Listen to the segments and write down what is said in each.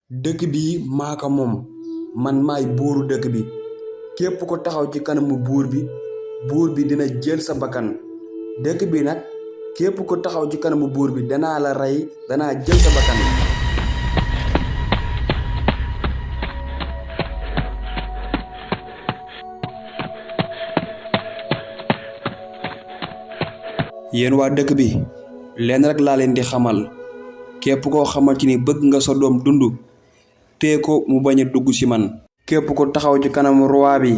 dëkk bi maa ko moom man maay buuru dëkk bi képp ko taxaw ci kanamu buur bi dina jël sa bakkan dëkk bi nag képp ko taxaw ci kanamu buur bi danaa la rey danaa jël sa bakkan. yéen waa dëkk bi leen rek laa leen di xamal képp koo xamante ni bëgg nga sa doom dund tee ko mu bañ a dugg ci man. képp ko taxaw ci kanamu roi bi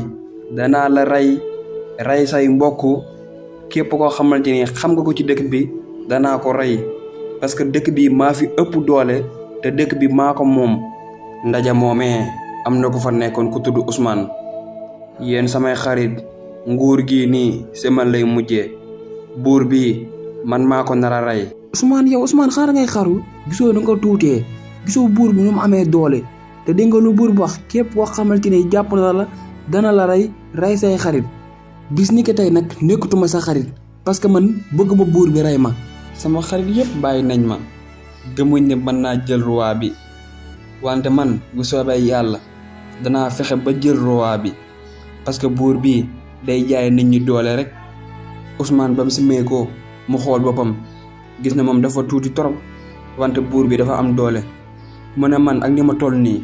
danaa la rey say mbokk képp koo xamante ni xam nga ko ci dëkk bi danaa ko rey parce que dëkk bi maa fi ëpp doole te dëkk bi maa ko moom. ndaje moomee am na ku fa nekkoon ku tudd Ousmane yéen samay xarit nguur gi nii si man lay mujjee buur bi man maa ko nar a rey. Ousmane xaaral ngay xaru gisoo da nga tuutee gisoo buur bi nu mu amee doole te dégg nga lu buur bi wax képp koo xamante ni jàpp na la dana la rey say xarit bis ni ko tey nag nekkatuma sa xarit parce que man bëgg ma buur bi rey ma. sama xarit yépp bàyyi nañ ma gëmuñ ne mën naa jël roi bi wante man bu soobee yàlla danaa fexe ba jël roi bi parce que buur bi day jaay nit ñi doole rek. Ousmane ba mu simee ko mu xool boppam gis na moom dafa tuuti torop wante buur bi dafa am doole mu ne man ak ni ma toll nii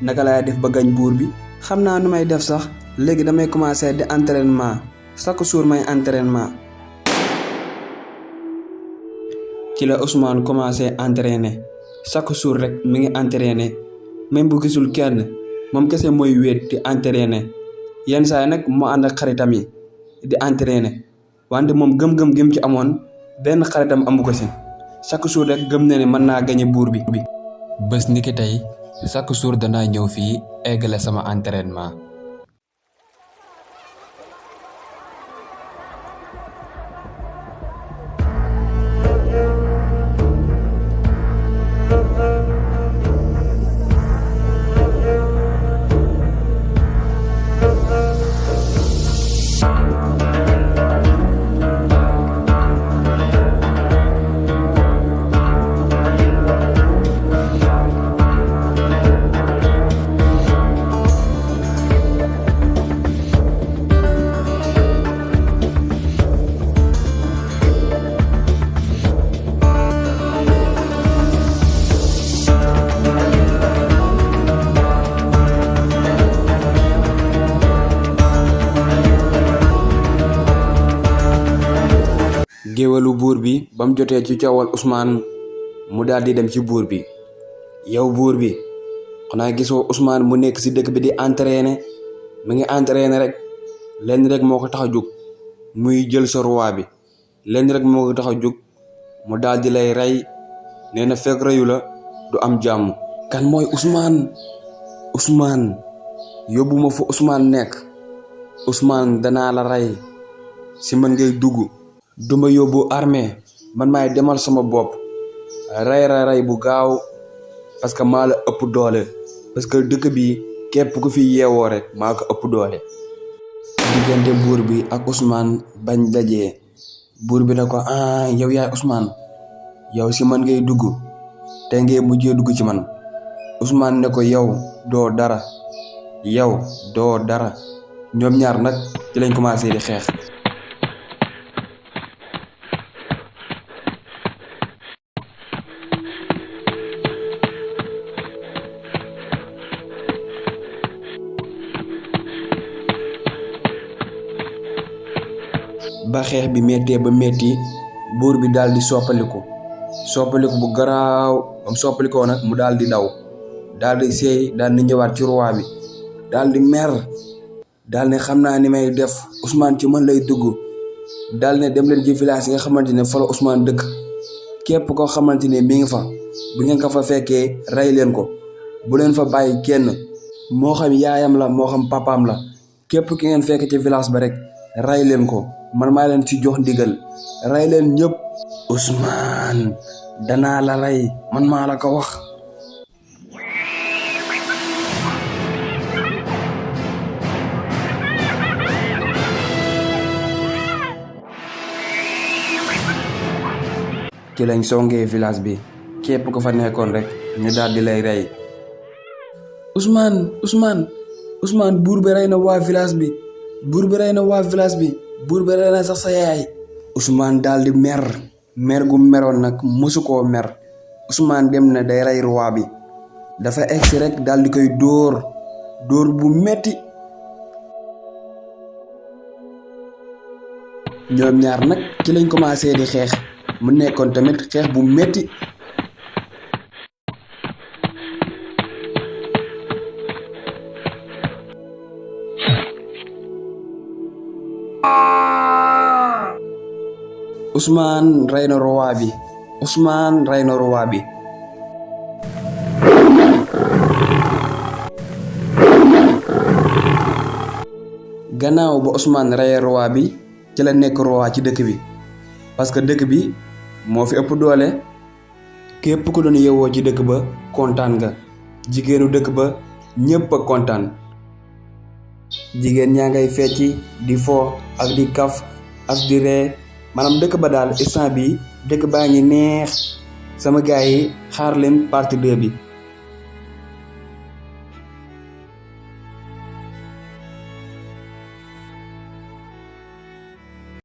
naka laay def ba gañ buur bi. xam naa nu may def sax léegi damay commencer di entraînement chaque jour may entraînement. ci la Ousmane commencé entraîner chaque jour rek mi ngi entraîner même bu gisul kenn moom kese mooy wéet di entraîner yenn saa yi nag mu ànd ak xaritam yi di entraîner. wante moom gëm-gëm gi mu ci amoon benn xaritam amu ko si chaque jour rek gëm na ne mën naa gañe buur bi. bés ni ki tey chaque jour danaa ñëw fii eggale sama entraînement. géwalu buur bi ba mu jotee ci coowal Ousmane mu daal di dem ci buur bi yow buur bi xanaa gisoo Ousmane mu nekk ci dëkk bi di entraîner mi ngi entraîner rek lenn rek moo ko tax a jóg muy jël sa roi bi lenn rek moo ko tax a jóg mu daal di lay rey nee na fekk reyu la du am jàmm. kan mooy Ousmane yóbbu ma fu Ousmane nekk Ousmane danaa la rey si man ngay dugg. duma yóbbu armée man maay demal sama bopp rey bu gaaw parce que maa la ëpp doole parce que dëkk bi képp ku fi yeewoo rek maa ko ëpp doole. diggante buur bi ak Ousmane bañ dajee buur bi na ko yow yaay Ousmane yow si man ngay dugg te ngay mujjee dugg ci man. Ousmane ne ko yow doo dara ñoom ñaar nag ci lañ commencé di xeex. ba xeex bi méttee ba métti buur bi daal di soppaliku bu garaaw am soppalikoo nag mu daal di daw daal di seey daal di ñëwaat ci roi bi daal di mer daal ne xam naa ni may def Ousmane ci man lay dugg daal ne dem leen ci village yi nga xamante ne fa la Ousmane dëkk képp koo xamante ne mi ngi fa bu ngeen ko fa fekkee rey leen ko bu leen fa bàyyi kenn moo xam yaayam la moo xam papaam la képp ki ngeen fekk ci village ba rek rey leen ko. man maa leen ci jox ndigal rey leen ñëpp. Ousmane danaa la rey man maa la ko wax. ci lañ songee village bi képp ko fa nekkoon rek ñu daal di lay rey Ousmane buur bi rey na waa village bi buur bi rey na sax sa yaay. Ousmane daal di mer gu meroon nag mësu koo mer. Ousmane dem na day rey roi bi dafa egsi rek daal di koy dóor bu metti. ñoom ñaar nag ci lañ commencé di xeex mu nekkoon tamit xeex bu metti. Ousmane rey na roi bi. gannaaw ba Ousmane reyee roi bi ci la nekk roi ci dëkk bi parce que dëkk bi moo fi ëpp doole. képp ku doon yewoo ci dëkk ba kontaan nga. jigéenu dëkk ba ñépp a kontaan. jigéen ñaa ngay fecci di fo ak di kaf ak di ree maanaam dëkk ba daal instant bi dëkk baa ngi neex. sama gars yi xaar leen partie 2 bi.